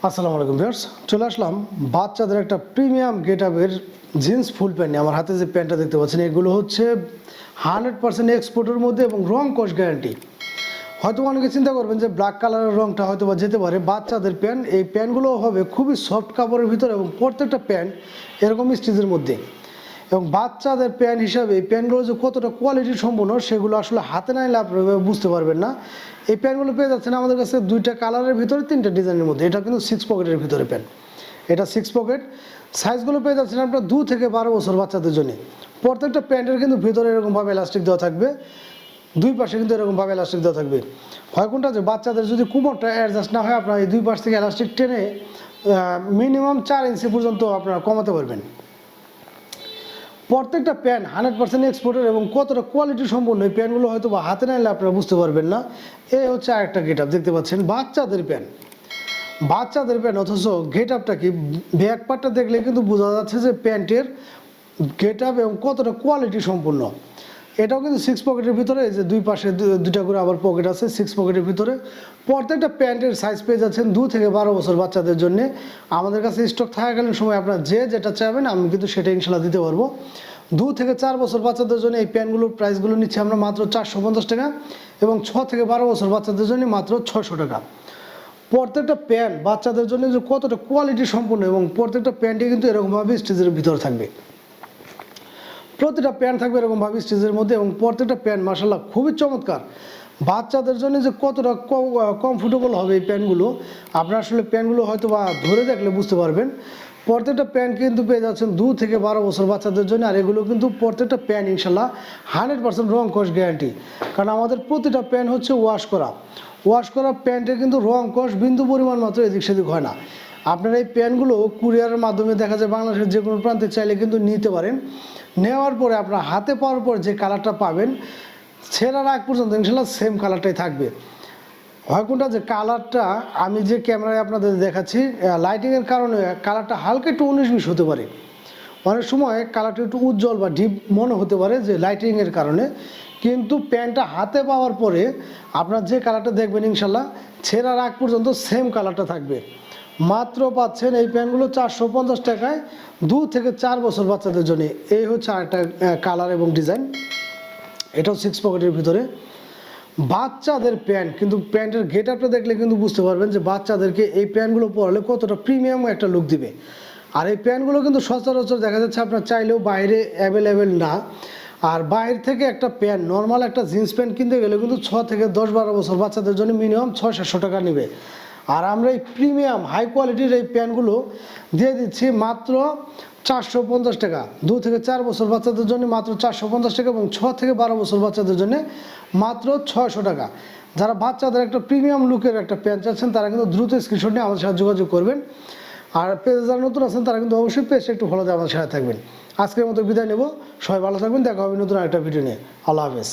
আসসালামু আলাইকুম ভিউয়ার্স, চলে আসলাম বাচ্চাদের একটা প্রিমিয়াম গেটআপের জিন্স ফুল প্যান্ট নিয়ে। আমার হাতে যে প্যান্টটা দেখতে পাচ্ছেন এগুলো হচ্ছে 100% এক্সপোর্টের মধ্যে এবং রং কস গ্যারান্টি। হয়তো অনেকে চিন্তা করবেন যে ব্ল্যাক কালারের রংটা হয়তো বা যেতে পারে। বাচ্চাদের প্যান্ট, এই প্যান্টগুলো হবে খুবই সফট কাপড়ের ভিতরে এবং প্রত্যেকটা প্যান্ট এরকম স্টিচের মধ্যে। এবং বাচ্চাদের প্যান্ট হিসাবে এই প্যান্টগুলো যে কতটা কোয়ালিটি সম্পূর্ণ সেগুলো আসলে হাতে না নিলে আপনারা বুঝতে পারবেন না। এই প্যান্টগুলো পেয়ে যাচ্ছেন আমাদের কাছে দুইটা কালারের ভিতরে, তিনটা ডিজাইনের মধ্যে। এটা কিন্তু 6 পকেটের ভিতরে প্যান্ট, এটা 6 পকেট। সাইজগুলো পেয়ে যাচ্ছেন আপনার 2 থেকে 12 বছর বাচ্চাদের জন্য। প্রত্যেকটা প্যান্টের কিন্তু ভিতরে এরকমভাবে এলাস্টিক দেওয়া থাকবে, দুই পাশে কিন্তু এরকমভাবে এলাস্টিক দেওয়া থাকবে। হয় কোনটা যে বাচ্চাদের যদি কোমরটা অ্যাডজাস্ট না হয়, আপনার এই দুই পাশ থেকে এলাস্টিক টেনে মিনিমাম 4 ইঞ্চি পর্যন্ত আপনারা কমাতে পারবেন। প্রত্যেকটা প্যান্ট 100% এক্সপোর্টের এবং কতটা কোয়ালিটি সম্পূর্ণ এই প্যান্টগুলো হয়তো বা হাতে না নিলে আপনারা বুঝতে পারবেন না। এই হচ্ছে আরেকটা গেটআপ দেখতে পাচ্ছেন, বাচ্চাদের প্যান্ট। বাচ্চাদের প্যান্ট, অথচ গেটআপটা কি, ব্যাক পার্টটা দেখলে কিন্তু বোঝা যাচ্ছে যে প্যান্টের গেটআপ এবং কতটা কোয়ালিটি সম্পূর্ণ। এটাও কিন্তু 6 পকেটের ভিতরে, এই যে দুই পাশে দুইটা করে আবার পকেট আছে 6 পকেটের ভিতরে। প্রত্যেকটা প্যান্টের সাইজ পেয়ে যাচ্ছেন 2 থেকে 12 বছর বাচ্চাদের জন্য। আমাদের কাছে স্টক থাকাকালীন সময় আপনার যেটা চাইবেন আমি কিন্তু সেটা ইনশাল্লাহ দিতে পারবো। 2 থেকে 4 বছর বাচ্চাদের জন্য এই প্যান্টগুলোর প্রাইসগুলো নিচ্ছি আমরা মাত্র 450 টাকা, এবং 6 থেকে 12 বছর বাচ্চাদের জন্য মাত্র 600 টাকা। প্রত্যেকটা প্যান্ট বাচ্চাদের জন্য যে কতটা কোয়ালিটি সম্পূর্ণ, এবং প্রত্যেকটা প্যান্টই কিন্তু এরকমভাবে স্টিচের ভিতরে থাকবে। প্রতিটা প্যান্ট থাকবে এরকমভাবে স্টিচের মধ্যে, এবং প্রত্যেকটা প্যান্ট মাশাআল্লাহ খুবই চমৎকার। বাচ্চাদের জন্য যে কতটা কমফোর্টেবল হবে এই প্যান্টগুলো, আপনারা আসলে প্যান্টগুলো হয়তো বা ধরে দেখলে বুঝতে পারবেন। প্রত্যেকটা প্যান্ট কিন্তু পেয়ে যাচ্ছেন 2 থেকে 12 বছর বাচ্চাদের জন্য। আর এগুলো কিন্তু প্রত্যেকটা প্যান্ট ইনশাল্লাহ 100% রং কস গ্যারান্টি, কারণ আমাদের প্রতিটা প্যান্ট হচ্ছে ওয়াশ করা প্যান্টের কিন্তু রং কস বিন্দু পরিমাণ মাত্র এদিক সেদিক হয় না। আপনারা এই প্যান্টগুলো কুরিয়ারের মাধ্যমে দেখা যায় বাংলাদেশের যে কোনো প্রান্তে চাইলে কিন্তু নিতে পারেন। নেওয়ার পরে আপনার হাতে পাওয়ার পর যে কালারটা পাবেন, ছেঁড়ার আগ পর্যন্ত ইনশাল্লাহ সেম কালারটাই থাকবে। হয় কোনটা যে কালারটা আমি যে ক্যামেরায় আপনাদের দেখাচ্ছি, লাইটিংয়ের কারণে কালারটা হালকা একটু 19-20 হতে পারে। অনেক সময় কালারটা একটু উজ্জ্বল বা ডিপ মনে হতে পারে যে লাইটিংয়ের কারণে, কিন্তু প্যান্টটা হাতে পাওয়ার পরে আপনার যে কালারটা দেখবেন ইনশাল্লাহ ছেঁড়ার আগ পর্যন্ত সেম কালারটা থাকবে। মাত্র পাচ্ছেন এই প্যান্টগুলো 450 টাকায়, 2 থেকে 4 বছর বাচ্চাদের জন্য। এই হচ্ছে আরেকটা কালার এবং ডিজাইন, এটাও 6 পকেটের ভিতরে বাচ্চাদের প্যান্ট। কিন্তু প্যান্টের গেটআপটা দেখলে কিন্তু বুঝতে পারবেন যে বাচ্চাদেরকে এই প্যান্টগুলো পরলে কতটা প্রিমিয়াম একটা লুক দিবে। আর এই প্যান্টগুলো কিন্তু সচরাচর দেখা যাচ্ছে আপনার চাইলেও বাইরে অ্যাভেলেবেল না। আর বাইরে থেকে একটা প্যান্ট, নর্মাল একটা জিন্স প্যান্ট কিনতে গেলে কিন্তু 6 থেকে 10-12 বছর বাচ্চাদের জন্য মিনিমাম 600-700 টাকা নেবে। আর আমরা এই প্রিমিয়াম হাই কোয়ালিটির এই প্যান্টগুলো দিয়ে দিচ্ছি মাত্র 450 টাকা। 2 থেকে 4 বছর বাচ্চাদের জন্য মাত্র 450 টাকা, এবং 6 থেকে 12 বছর বাচ্চাদের জন্য মাত্র 600 টাকা। যারা বাচ্চাদের একটা প্রিমিয়াম লুকের একটা প্যান্ট চাচ্ছেন তারা কিন্তু দ্রুত স্ক্রিনশট নিয়ে আমাদের সাথে যোগাযোগ করবেন। আর পেজে যারা নতুন আছেন তারা কিন্তু অবশ্যই পেজটা একটু ফলো দিয়ে আমাদের সাথে থাকবেন। আজকের মতো বিদায় নেব, সবাই ভালো থাকবেন, দেখা হবে নতুন আরেকটা ভিডিও নিয়ে। আল্লাহ হাফেজ।